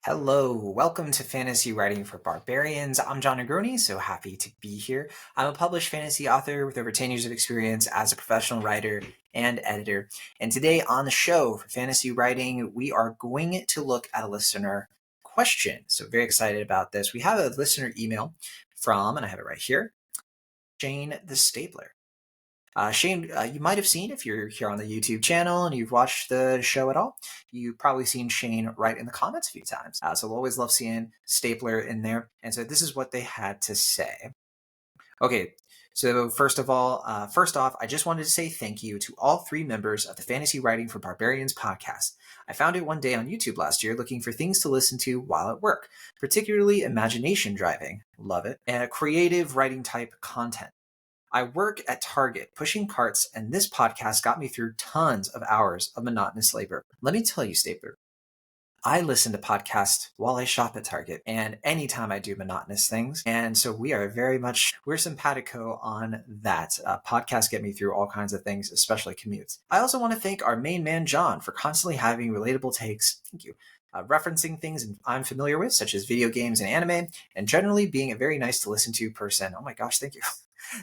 Hello, welcome to Fantasy Writing for Barbarians. I'm John Negroni, so happy to be here. I'm a published fantasy author with over 10 years of experience as a professional writer and editor. And today on the show for Fantasy Writing, we are going to look at a listener question. So very excited about this. We have a listener email from, and I have it right here, Shane the Stapler. Shane, you might have seen, if you're here on the YouTube channel and you've watched the show at all, you've probably seen Shane write in the comments a few times. So we'll always love seeing Stapler in there. And so this is what they had to say. Okay, so first off, I just wanted to say thank you to all three members of the Fantasy Writing for Barbarians podcast. I found it one day on YouTube last year looking for things to listen to while at work, particularly imagination driving, love it, and creative writing type content. I work at Target pushing carts, and this podcast got me through tons of hours of monotonous labor. Let me tell you, Stapler, I listen to podcasts while I shop at Target and anytime I do monotonous things. And so we're simpatico on that. Podcasts get me through all kinds of things, especially commutes. I also want to thank our main man, John, for constantly having relatable takes. Thank you. Referencing things I'm familiar with, such as video games and anime, and generally being a very nice to listen to person. Oh my gosh, thank you.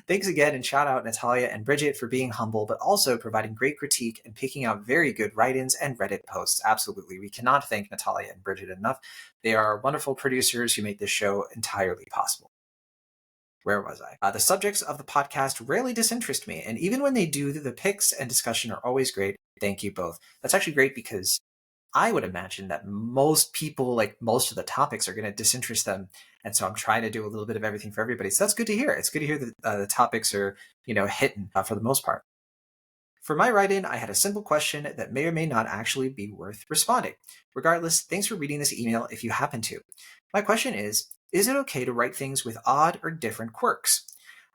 Thanks again, and shout out Natalia and Bridget for being humble, but also providing great critique and picking out very good write-ins and Reddit posts. Absolutely. We cannot thank Natalia and Bridget enough. They are wonderful producers who make this show entirely possible. Where was I? The subjects of the podcast rarely disinterest me, and even when they do, the picks and discussion are always great. Thank you both. That's actually great because I would imagine that most people, like most of the topics, are going to disinterest them. And so I'm trying to do a little bit of everything for everybody. So that's good to hear. It's good to hear that the topics are, hitting for the most part. For my write-in, I had a simple question that may or may not actually be worth responding. Regardless, thanks for reading this email if you happen to. My question is it okay to write things with odd or different quirks?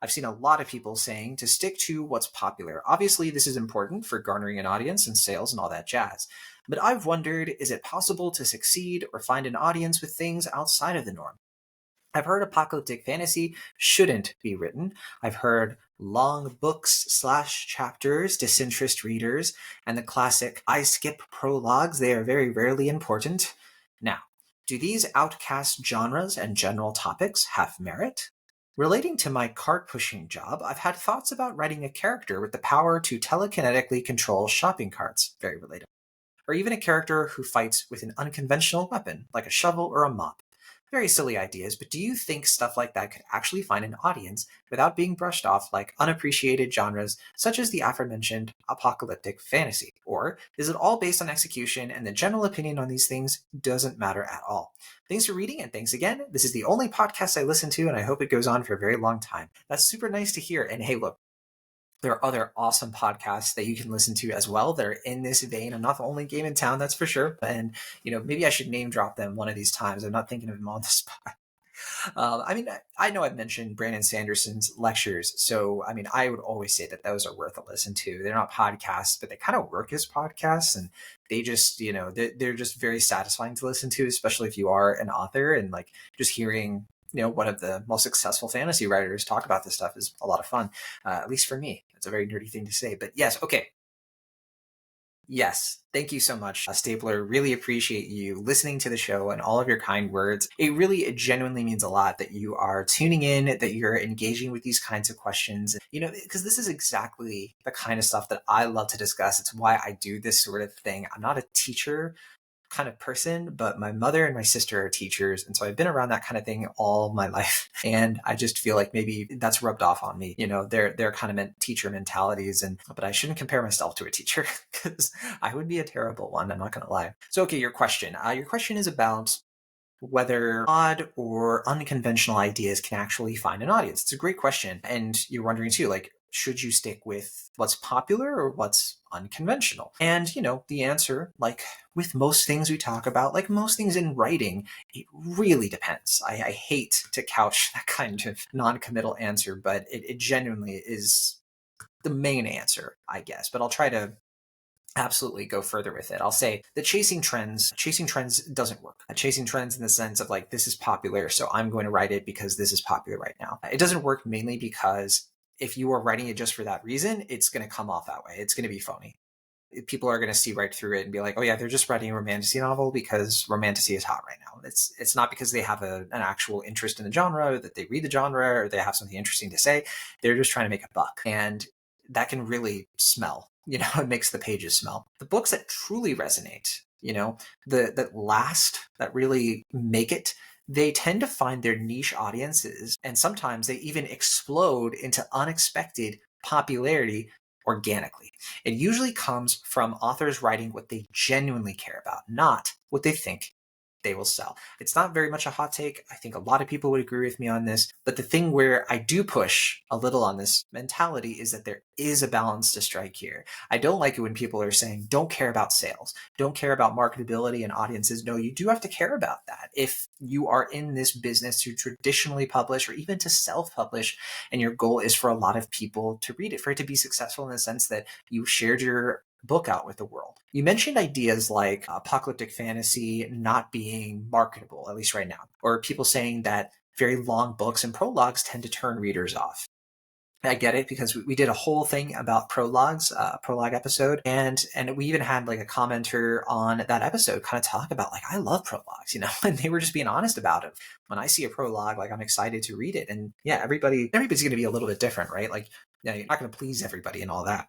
I've seen a lot of people saying to stick to what's popular. Obviously, this is important for garnering an audience and sales and all that jazz. But I've wondered, is it possible to succeed or find an audience with things outside of the norm? I've heard apocalyptic fantasy shouldn't be written. I've heard long books/chapters disinterest readers, and the classic I skip prologues, they are very rarely important. Now, do these outcast genres and general topics have merit? Relating to my cart pushing job, I've had thoughts about writing a character with the power to telekinetically control shopping carts, very relatable, or even a character who fights with an unconventional weapon, like a shovel or a mop. Very silly ideas, but do you think stuff like that could actually find an audience without being brushed off like unappreciated genres such as the aforementioned apocalyptic fantasy? Or is it all based on execution and the general opinion on these things doesn't matter at all? Thanks for reading, and thanks again. This is the only podcast I listen to, and I hope it goes on for a very long time. That's super nice to hear. And hey, look, there are other awesome podcasts that you can listen to as well that are in this vein. I'm not the only game in town, that's for sure. And, maybe I should name drop them one of these times. I'm not thinking of them on the spot. I know I've mentioned Brandon Sanderson's lectures. So, I would always say that those are worth a listen to. They're not podcasts, but they kind of work as podcasts. And they just, they're just very satisfying to listen to, especially if you are an author, and like just hearing one of the most successful fantasy writers talk about this stuff is a lot of fun, at least for me. It's a very nerdy thing to say, but yes, okay. Yes, thank you so much, Stapler. Really appreciate you listening to the show and all of your kind words. It genuinely means a lot that you are tuning in, that you're engaging with these kinds of questions, because this is exactly the kind of stuff that I love to discuss. It's why I do this sort of thing. I'm not a teacher kind of person, but my mother and my sister are teachers. And so I've been around that kind of thing all my life. And I just feel like maybe that's rubbed off on me. They're kind of teacher mentalities. But I shouldn't compare myself to a teacher because I would be a terrible one. I'm not going to lie. So, okay, your question. Your question is about whether odd or unconventional ideas can actually find an audience. It's a great question. And you're wondering too, like, should you stick with what's popular or what's unconventional? And, the answer, like with most things we talk about, like most things in writing, it really depends. I hate to couch that kind of non-committal answer, but it genuinely is the main answer, I guess. But I'll try to absolutely go further with it. I'll say that chasing trends doesn't work. Chasing trends in the sense of like, this is popular, so I'm going to write it because this is popular right now. It doesn't work mainly because if you are writing it just for that reason, it's going to come off that way. It's going to be phony. People are going to see right through it and be like, oh yeah, they're just writing a romantasy novel because romantasy is hot right now. It's not because they have an actual interest in the genre, or that they read the genre, or they have something interesting to say. They're just trying to make a buck. And that can really smell, it makes the pages smell. The books that truly resonate, that last, that really make it, they tend to find their niche audiences, and sometimes they even explode into unexpected popularity organically. It usually comes from authors writing what they genuinely care about, not what they think they will sell. It's not very much a hot take. I think a lot of people would agree with me on this. But the thing where I do push a little on this mentality is that there is a balance to strike here. I don't like it when people are saying, don't care about sales, don't care about marketability and audiences. No, you do have to care about that. If you are in this business to traditionally publish or even to self-publish, and your goal is for a lot of people to read it, for it to be successful in the sense that you shared your book out with the world. You mentioned ideas like apocalyptic fantasy not being marketable, at least right now, or people saying that very long books and prologues tend to turn readers off. I get it, because we did a whole thing about prologues, prologue episode, and we even had like a commenter on that episode kind of talk about like, I love prologues, and they were just being honest about it. When I see a prologue, like I'm excited to read it, and yeah, everybody's going to be a little bit different, right? Like, you're not going to please everybody and all that.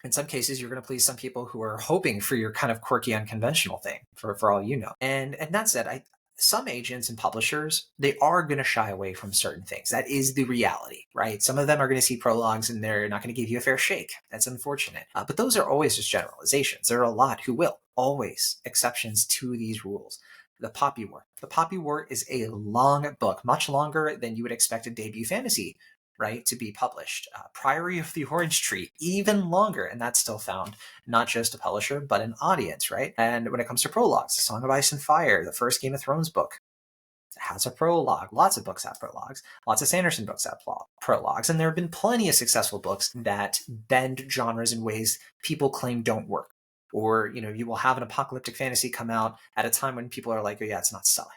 In some cases, you're going to please some people who are hoping for your kind of quirky, unconventional thing, for all you know. And that said, some agents and publishers, they are going to shy away from certain things. That is the reality, right? Some of them are going to see prologues and they're not going to give you a fair shake. That's unfortunate. But those are always just generalizations. There are a lot who will. Always exceptions to these rules. The Poppy War. The Poppy War is a long book, much longer than you would expect a debut fantasy, right, to be published. Priory of the Orange Tree, even longer, and that's still found not just a publisher, but an audience, right? And when it comes to prologues, Song of Ice and Fire, the first Game of Thrones book, has a prologue. Lots of books have prologues. Lots of Sanderson books have prologues. And there have been plenty of successful books that bend genres in ways people claim don't work. Or, you will have an apocalyptic fantasy come out at a time when people are like, oh yeah, it's not selling,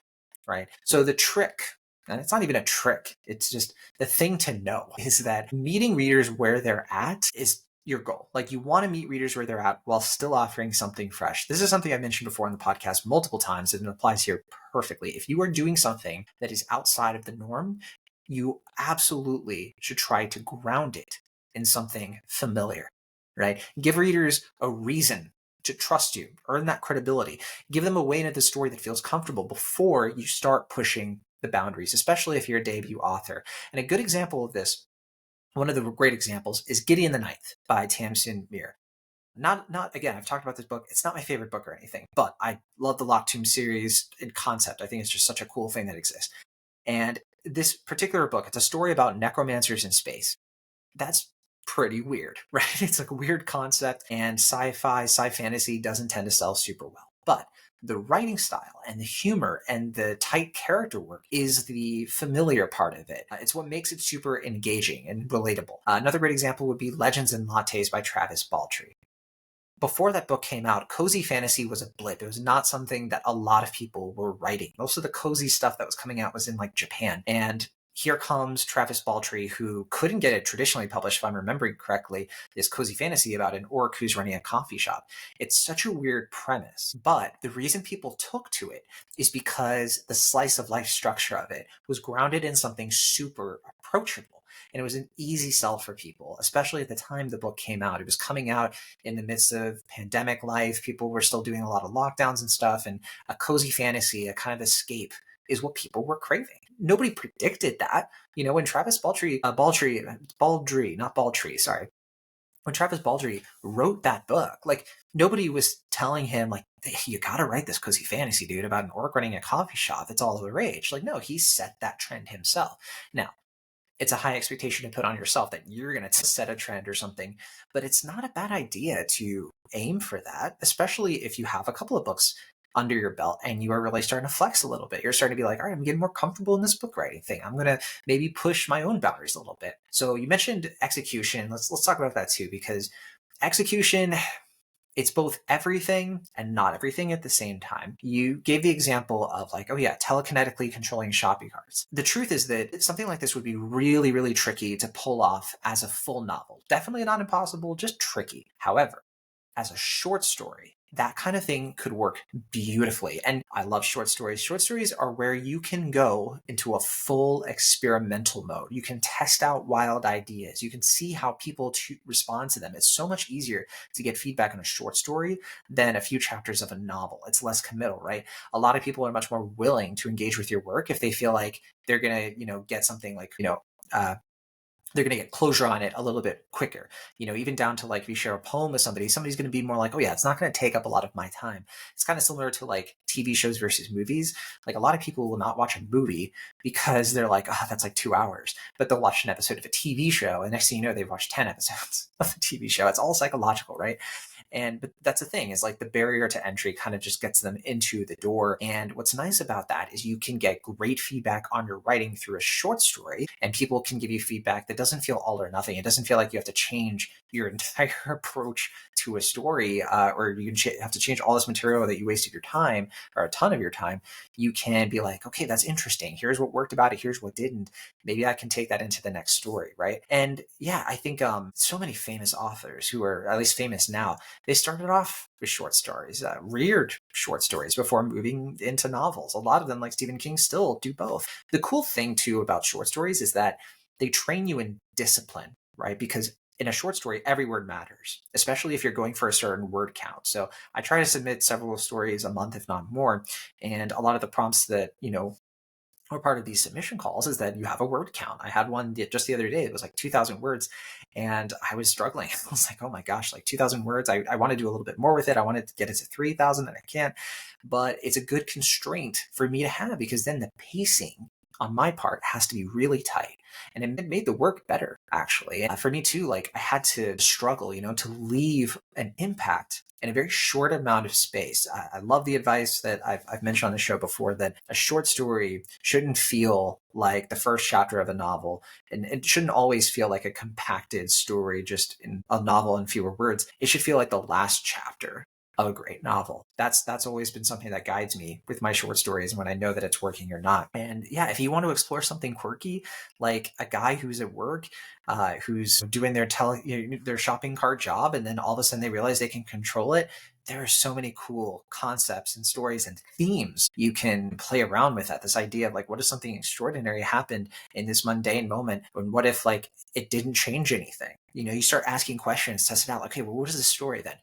right? So the trick, and it's not even a trick, it's just the thing to know, is that meeting readers where they're at is your goal. Like, you want to meet readers where they're at while still offering something fresh. This is something I mentioned before in the podcast multiple times, and it applies here perfectly. If you are doing something that is outside of the norm, you absolutely should try to ground it in something familiar, right? Give readers a reason to trust you, earn that credibility, give them a way into the story that feels comfortable before you start pushing the boundaries, especially if you're a debut author. And a good example of this, one of the great examples, is Gideon the Ninth by Tamsin Muir. Not again, I've talked about this book. It's not my favorite book or anything, but I love the Locked Tomb series in concept. I think it's just such a cool thing that exists. And this particular book, it's a story about necromancers in space. That's pretty weird, right? It's like a weird concept, and sci-fi, sci-fantasy doesn't tend to sell super well. But the writing style and the humor and the tight character work is the familiar part of it. It's what makes it super engaging and relatable. Another great example would be Legends and Lattes by Travis Baldree. Before that book came out, cozy fantasy was a blip. It was not something that a lot of people were writing. Most of the cozy stuff that was coming out was in like Japan. And here comes Travis Baldree, who couldn't get it traditionally published, if I'm remembering correctly, this cozy fantasy about an orc who's running a coffee shop. It's such a weird premise, but the reason people took to it is because the slice of life structure of it was grounded in something super approachable. And it was an easy sell for people, especially at the time the book came out. It was coming out in the midst of pandemic life. People were still doing a lot of lockdowns and stuff, and a cozy fantasy, a kind of escape, is what people were craving. Nobody predicted that. When Travis Baldree, when Travis Baldree wrote that book, like, nobody was telling him, like, hey, you gotta write this cozy fantasy, dude, about an orc running a coffee shop that's all the rage. Like, no, he set that trend himself. Now, it's a high expectation to put on yourself that you're going to set a trend or something, but it's not a bad idea to aim for that, especially if you have a couple of books under your belt and you are really starting to flex a little bit. You're starting to be like, all right, I'm getting more comfortable in this book writing thing. I'm going to maybe push my own boundaries a little bit. So you mentioned execution. Let's talk about that too, because execution, it's both everything and not everything at the same time. You gave the example of like, oh yeah, telekinetically controlling shopping carts. The truth is that something like this would be really, really tricky to pull off as a full novel. Definitely not impossible, just tricky. However, as a short story, That kind of thing could work beautifully. And I love short stories. Short stories are where you can go into a full experimental mode. You can test out wild ideas. You can see how people respond to them. It's so much easier to get feedback on a short story than a few chapters of a novel. It's less committal, right? A lot of people are much more willing to engage with your work if they feel like they're going to, get something like, they're going to get closure on it a little bit quicker. Even down to like if you share a poem with somebody's going to be more like, oh yeah, it's not going to take up a lot of my time. It's kind of similar to like TV shows versus movies. Like a lot of people will not watch a movie because they're like, oh, that's like 2 hours. But they'll watch an episode of a TV show, and next thing you know, they've watched 10 episodes of a TV show. It's all psychological, right? But that's the thing, is like the barrier to entry kind of just gets them into the door. And what's nice about that is you can get great feedback on your writing through a short story, and people can give you feedback that doesn't feel all or nothing. It doesn't feel like you have to change your entire approach to a story, or you have to change all this material that you wasted your time, or a ton of your time. You can be like, okay, that's interesting. Here's what worked about it. Here's what didn't. Maybe I can take that into the next story, right? And yeah, I think so many famous authors who are at least famous now, they started off with short stories, weird short stories before moving into novels. A lot of them, like Stephen King, still do both. The cool thing too about short stories is that they train you in discipline, right? Because in a short story, every word matters, especially if you're going for a certain word count. So I try to submit several stories a month, if not more. And a lot of the prompts that, or part of these submission calls is that you have a word count. I had one just the other day. It was like 2,000 words, and I was struggling. I was like, oh my gosh, like 2,000 words. I want to do a little bit more with it. I wanted to get it to 3,000 and I can't, but it's a good constraint for me to have, because then the pacing on my part has to be really tight, and it made the work better, actually. And for me too, like I had to struggle, to leave an impact in a very short amount of space. I love the advice that I've mentioned on the show before, that a short story shouldn't feel like the first chapter of a novel, and it shouldn't always feel like a compacted story just in a novel in fewer words. It should feel like the last chapter of a great novel. That's always been something that guides me with my short stories, and when I know that it's working or not. And yeah, if you want to explore something quirky, like a guy who's at work, who's doing their shopping cart job, and then all of a sudden they realize they can control it. There are so many cool concepts and stories and themes you can play around with. That this idea of like, what if something extraordinary happened in this mundane moment, and what if like it didn't change anything? You start asking questions, test it out. Like, okay, well, what is the story then?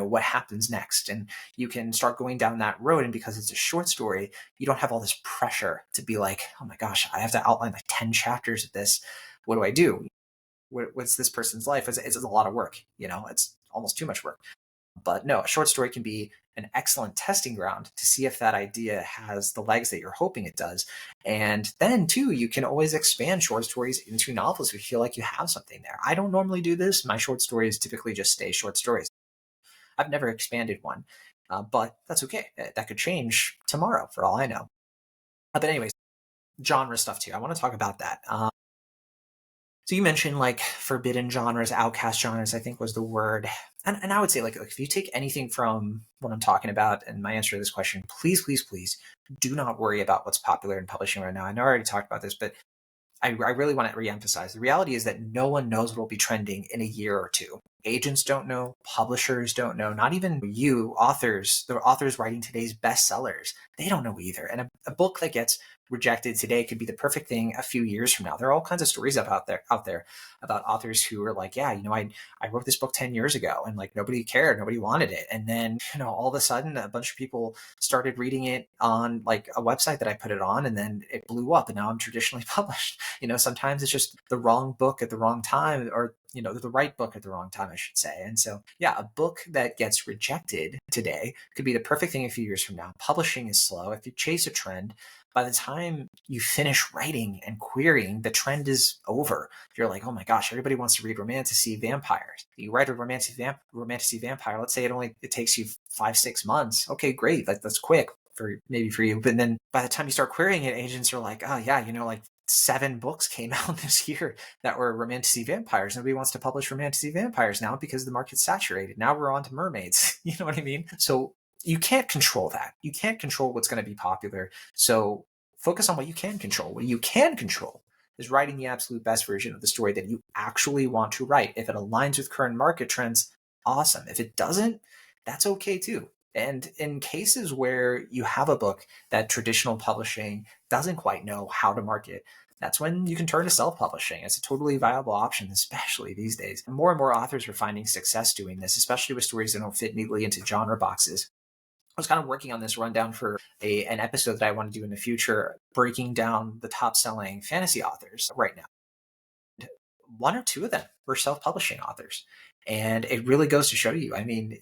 What happens next? And you can start going down that road. And because it's a short story, you don't have all this pressure to be like, oh my gosh, I have to outline like 10 chapters of this. What do I do? What's this person's life? It's a lot of work. It's almost too much work. But no, a short story can be an excellent testing ground to see if that idea has the legs that you're hoping it does. And then too, you can always expand short stories into novels if you feel like you have something there. I don't normally do this. My short stories typically just stay short stories. I've never expanded one, but that's okay. That could change tomorrow for all I know. But anyways, genre stuff too. I want to talk about that. So you mentioned like forbidden genres, outcast genres, I think was the word. And I would say like if you take anything from what I'm talking about and my answer to this question, please, please, please do not worry about what's popular in publishing right now. I know I already talked about this, but I really want to reemphasize. The reality is that no one knows what will be trending in a year or two. Agents don't know, publishers don't know, not even you, authors, the authors writing today's bestsellers, they don't know either. And a book that gets rejected today could be the perfect thing a few years from now. There are all kinds of stories out there about authors who are like, yeah, I wrote this book 10 years ago and like nobody cared, nobody wanted it. And then, all of a sudden a bunch of people started reading it on like a website that I put it on, and then it blew up and now I'm traditionally published. Sometimes it's just the wrong book at the wrong time, or the right book at the wrong time, I should say. And so, yeah, a book that gets rejected today could be the perfect thing a few years from now. Publishing is slow. If you chase a trend, by the time you finish writing and querying, the trend is over. You're like, oh my gosh, everybody wants to read romantasy vampires. You write a romantasy vampire. Let's say it takes you 5-6 months. Okay, great. That's quick for you. But then by the time you start querying it, agents are like, oh yeah, like 7 books came out this year that were romantasy vampires. Nobody wants to publish romantasy vampires now because the market's saturated. Now we're on to mermaids. You know what I mean? So you can't control that. You can't control what's going to be popular. So focus on what you can control. What you can control is writing the absolute best version of the story that you actually want to write. If it aligns with current market trends, awesome. If it doesn't, that's okay too. And in cases where you have a book that traditional publishing doesn't quite know how to market, that's when you can turn to self-publishing. It's a totally viable option, especially these days. More and more authors are finding success doing this, especially with stories that don't fit neatly into genre boxes. I was kind of working on this rundown for an episode that I want to do in the future, breaking down the top selling fantasy authors right now. One or two of them were self-publishing authors, and it really goes to show you, I mean,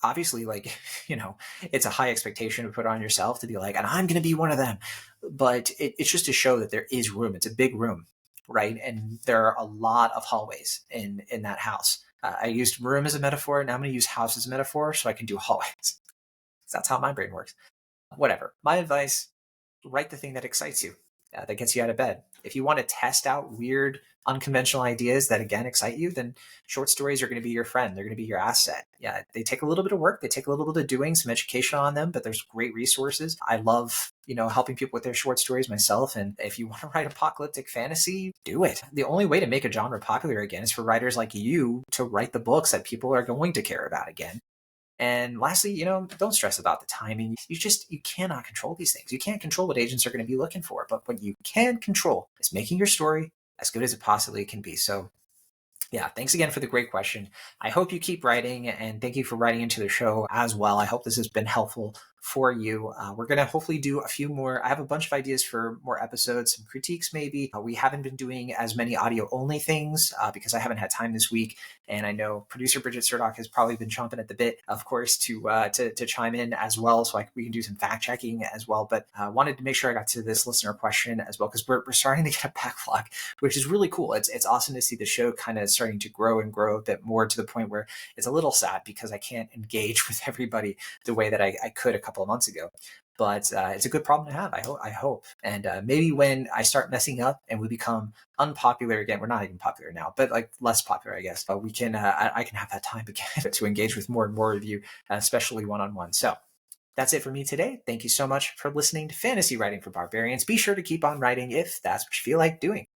obviously, like, it's a high expectation to put on yourself to be like, and I'm going to be one of them, but it's just to show that there is room. It's a big room, right? And there are a lot of hallways in that house. I used room as a metaphor. Now I'm going to use house as a metaphor so I can do hallways. That's how my brain works. Whatever. My advice: write the thing that excites you, that gets you out of bed. If you want to test out weird, unconventional ideas that again excite you, then short stories are going to be your friend. They're going to be your asset. Yeah, they take a little bit of work. They take a little bit of doing, some education on them, but there's great resources. I love, helping people with their short stories myself. And if you want to write apocalyptic fantasy, do it. The only way to make a genre popular again is for writers like you to write the books that people are going to care about again. And lastly, don't stress about the timing. You cannot control these things. You can't control what agents are going to be looking for, but what you can control is making your story as good as it possibly can be. So yeah, thanks again for the great question. I hope you keep writing, and thank you for writing into the show as well. I hope this has been helpful for you. We're going to hopefully do a few more. I have a bunch of ideas for more episodes, some critiques maybe. We haven't been doing as many audio only things because I haven't had time this week. And I know producer Bridget Surdock has probably been chomping at the bit, of course, to chime in as well. So we can do some fact checking as well. But wanted to make sure I got to this listener question as well, because we're starting to get a backlog, which is really cool. It's awesome to see the show kind of starting to grow and grow a bit more, to the point where it's a little sad because I can't engage with everybody the way that I could a couple of months ago. But it's a good problem to have. I hope. And maybe when I start messing up and we become unpopular again, we're not even popular now, but like less popular, I guess. But we can, I can have that time again to engage with more and more of you, especially one-on-one. So that's it for me today. Thank you so much for listening to Fantasy Writing for Barbarians. Be sure to keep on writing if that's what you feel like doing.